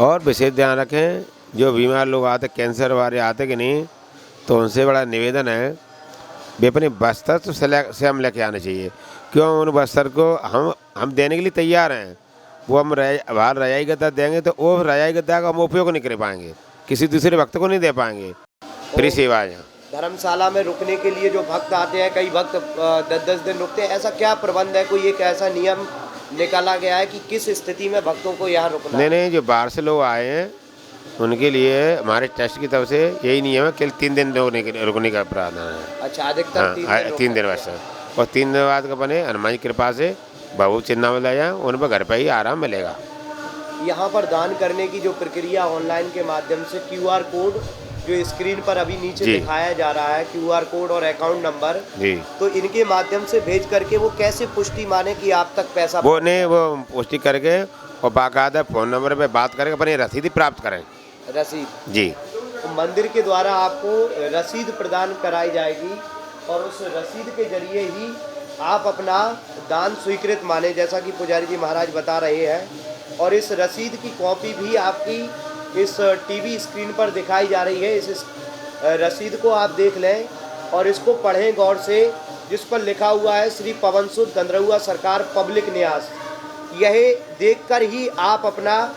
और विशेष ध्यान रखें, जो बीमार लोग आते, कैंसर वाले आते कि नहीं, तो उनसे बड़ा निवेदन है वे अपने बस्तर तो स्वयं लेके आने चाहिए। क्यों? उन बस्तर को हम देने के लिए तैयार हैं। वो हम बाहर रजाई गद्दा देंगे तो वो रजाई गद्दा का हम उपयोग नहीं कर पाएंगे, किसी दूसरे भक्त को नहीं दे पाएंगे। फ्री सेवा है। धर्मशाला में रुकने के लिए जो भक्त आते हैं, कई भक्त 10-10 दिन रुकते हैं, ऐसा क्या प्रबंध है? कोई एक ऐसा नियम निकाला गया है कि किस स्थिति में भक्तों को यहाँ रुकना है? नहीं, जो बाहर से लोग आए हैं उनके लिए हमारे ट्रस्ट की तरफ से यही नियम है कि 3 दिन रुकने का प्रावधान है। अच्छा, अधिकतर 3 दिन बस। और 3 दिन बाद का बने हनुमान की कृपा से बाबू चिन्ह में ले जाए, उन पर घर पर ही आराम मिलेगा। यहाँ पर दान करने की जो प्रक्रिया ऑनलाइन के माध्यम से QR कोड जो स्क्रीन पर अभी नीचे दिखाया जा रहा है, QR कोड और अकाउंट नंबर जी, तो इनके माध्यम से भेज करके वो कैसे पुष्टि माने कि आप तक पैसा वो पुष्टि करके और बाकायदा फ़ोन नंबर पे बात करके अपनी रसीद प्राप्त करें। रसीद जी, तो मंदिर के द्वारा आपको रसीद प्रदान कराई जाएगी और उस रसीद के जरिए ही आप अपना दान स्वीकृत माने, जैसा कि पुजारी जी महाराज बता रहे हैं। और इस रसीद की कॉपी भी आपकी इस टीवी स्क्रीन पर दिखाई जा रही है। इस रसीद को आप देख लें और इसको पढ़ें गौर से, जिस पर लिखा हुआ है श्री पवन सुत गंधर्वा सरकार पब्लिक न्यास। यह देखकर ही आप अपना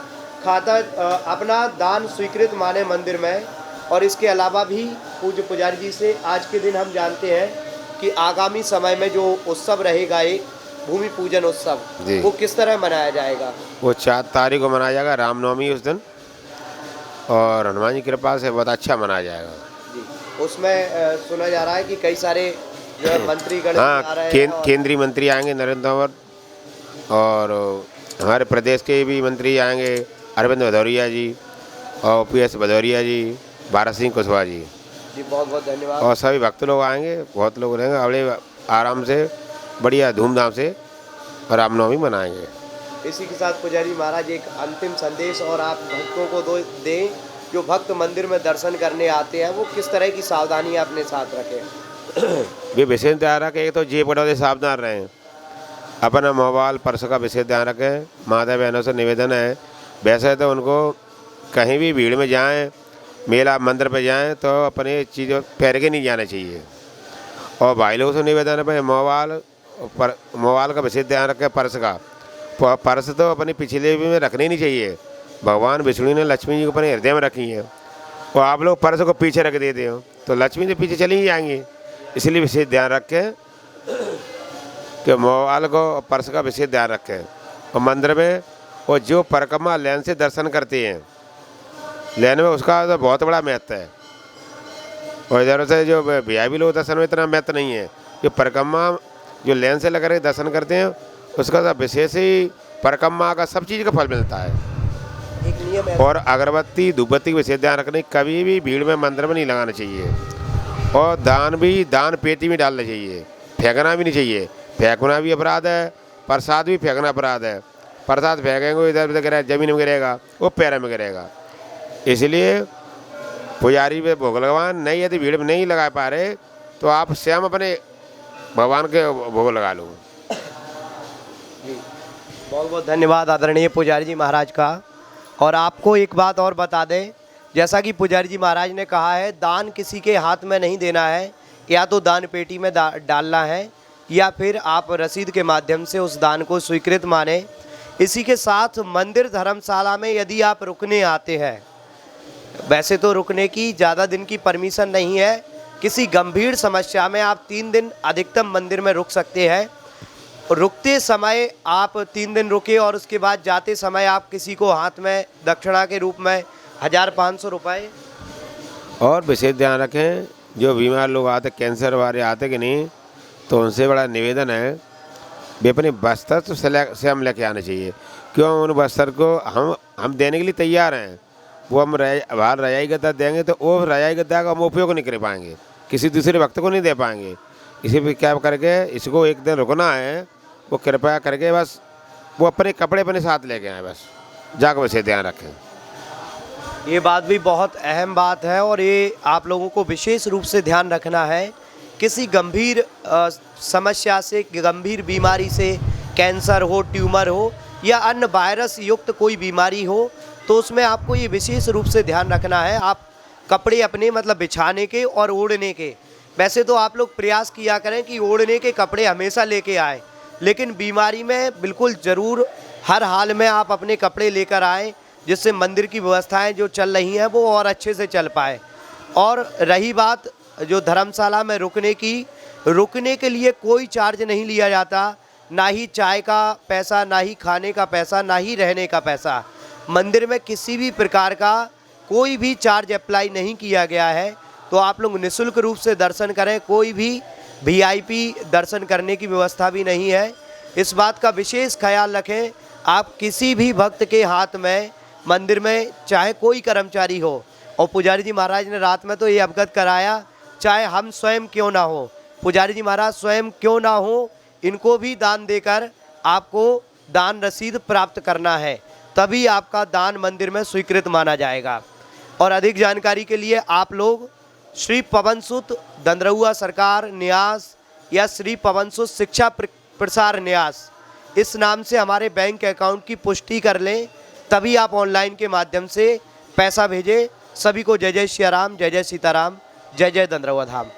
दान स्वीकृत माने मंदिर में। और इसके अलावा भी पूज्य पुजारी जी से आज के दिन हम जानते हैं कि आगामी समय में जो उत्सव रहेगा, एक भूमि पूजन उत्सव, वो किस तरह मनाया जाएगा? वो 4 तारीख को मनाया जाएगा, रामनवमी उस दिन, और हनुमान जी की कृपा से बहुत अच्छा मनाया जाएगा जी। उसमें सुना जा रहा है कि कई सारे जो है मंत्रीगण आ रहे हैं, केंद्रीय मंत्री आएंगे नरेंद्र तोमर, और हमारे प्रदेश के भी मंत्री आएंगे, अरविंद भदौरिया जी और PS भदौरिया जी, भारत सिंह कुशवाहा जी। बहुत बहुत धन्यवाद। और सभी भक्त लोग आएंगे, बहुत लोग रहेंगे, बड़े आराम से बढ़िया धूमधाम से रामनवमी मनाएंगे। इसी के साथ पुजारी महाराज एक अंतिम संदेश और आप भक्तों को दें, जो भक्त मंदिर में दर्शन करने आते हैं, वो किस तरह की सावधानी अपने साथ रखें? वे विशेष ध्यान रखें। एक तो जेब कटौती सावधान रहें, अपना मोबाइल पर्स का विशेष ध्यान रखें। माता बहनों से निवेदन है, वैसे तो उनको कहीं भी भीड़ में जाएं, मेला मंदिर पर जाएं, तो अपने चीज़ों पैर के नहीं जाना चाहिए। और भाई लोगों से निवेदन है, मोबाइल का विशेष ध्यान रखें। पर्स तो अपने पिछले में रखनी नहीं चाहिए। भगवान विष्णु ने लक्ष्मी जी को अपने हृदय में रखी है, और आप लोग पर्स को पीछे रख देते हो तो लक्ष्मी जी पीछे चली ही जाएंगी। इसलिए विशेष ध्यान रखें कि मोबाइल को पर्स का विशेष ध्यान रखें। और मंदिर में और जो परिक्रमा लाइन से दर्शन करते हैं, लाइन में उसका तो बहुत बड़ा महत्व है। और इधर से जो VIP लोग दर्शन में इतना महत्व नहीं है। जो परिक्रमा जो लाइन से लगा दर्शन करते हैं, उसका तो विशेष ही परिक्रमा का सब चीज़ का फल मिलता है। एक नियम है। और अगरबत्ती धूपबत्ती का विशेष ध्यान रखने, कभी भी भीड़ में मंदिर में नहीं लगाना चाहिए। और दान पेटी में डालना चाहिए, फेंकना भी नहीं चाहिए। फेंकना भी अपराध है, प्रसाद भी फेंकना अपराध है। प्रसाद फेंकेंगे इधर उधर गिरेगा, जमीन में गिरेगा, वो पैर में गिरेगा। इसलिए पुजारी पे भोग लगवान नहीं, यदि भीड़ में नहीं लगा पा रहे तो आप स्वयं अपने भगवान के भोग लगा लो। बहुत बहुत धन्यवाद आदरणीय पुजारी जी महाराज का। और आपको एक बात और बता दें, जैसा कि पुजारी जी महाराज ने कहा है, दान किसी के हाथ में नहीं देना है, या तो दान पेटी में डालना है, या फिर आप रसीद के माध्यम से उस दान को स्वीकृत माने। इसी के साथ मंदिर धर्मशाला में यदि आप रुकने आते हैं, वैसे तो रुकने की ज़्यादा दिन की परमिशन नहीं है, किसी गंभीर समस्या में आप 3 दिन अधिकतम मंदिर में रुक सकते हैं। रुकते समय आप 3 दिन रुके और उसके बाद जाते समय आप किसी को हाथ में दक्षिणा के रूप में 1500 रुपये। और विशेष ध्यान रखें, जो बीमार लोग आते, कैंसर वाले आते कि नहीं, तो उनसे बड़ा निवेदन है वे अपने बस्तर तो स्वयं लेके आने चाहिए। क्यों? उन बस्तर को हम देने के लिए तैयार हैं। वो हम बाहर रजाई गद्दा देंगे तो वो रजाई गद्दा का हम उपयोग नहीं कर पाएंगे, किसी दूसरे भक्त को नहीं दे पाएंगे। इसी पर क्या करके इसको एक दिन रुकना है, वो कृपया करके बस वो अपने कपड़े अपने साथ लेके आए, बस जाकर वैसे ध्यान रखें। ये बात भी बहुत अहम बात है और ये आप लोगों को विशेष रूप से ध्यान रखना है। किसी गंभीर समस्या से, गंभीर बीमारी से, कैंसर हो, ट्यूमर हो या अन्य वायरस युक्त कोई बीमारी हो, तो उसमें आपको ये विशेष रूप से ध्यान रखना है, आप कपड़े अपने मतलब बिछाने के और ओढ़ने के, वैसे तो आप लोग प्रयास किया करें कि ओढ़ने के कपड़े हमेशा लेके आएँ, लेकिन बीमारी में बिल्कुल ज़रूर हर हाल में आप अपने कपड़े लेकर आएँ, जिससे मंदिर की व्यवस्थाएं जो चल रही हैं वो और अच्छे से चल पाए। और रही बात जो धर्मशाला में रुकने की, रुकने के लिए कोई चार्ज नहीं लिया जाता, ना ही चाय का पैसा, ना ही खाने का पैसा, ना ही रहने का पैसा। मंदिर में किसी भी प्रकार का कोई भी चार्ज अप्लाई नहीं किया गया है, तो आप लोग निःशुल्क रूप से दर्शन करें, कोई भी वीआईपी दर्शन करने की व्यवस्था भी नहीं है। इस बात का विशेष ख्याल रखें, आप किसी भी भक्त के हाथ में मंदिर में चाहे कोई कर्मचारी हो, और पुजारी जी महाराज ने रात में तो ये अवगत कराया, चाहे हम स्वयं क्यों ना हो, पुजारी जी महाराज स्वयं क्यों ना हो, इनको भी दान देकर आपको दान रसीद प्राप्त करना है, तभी आपका दान मंदिर में स्वीकृत माना जाएगा। और अधिक जानकारी के लिए आप लोग श्री पवनसुत दंदरहुआ सरकार न्यास या श्री पवनसुत शिक्षा प्रसार न्यास इस नाम से हमारे बैंक अकाउंट की पुष्टि कर लें, तभी आप ऑनलाइन के माध्यम से पैसा भेजें। सभी को जय जय सिया राम, जय जय सीताराम, जय जय दंदरहुआ धाम।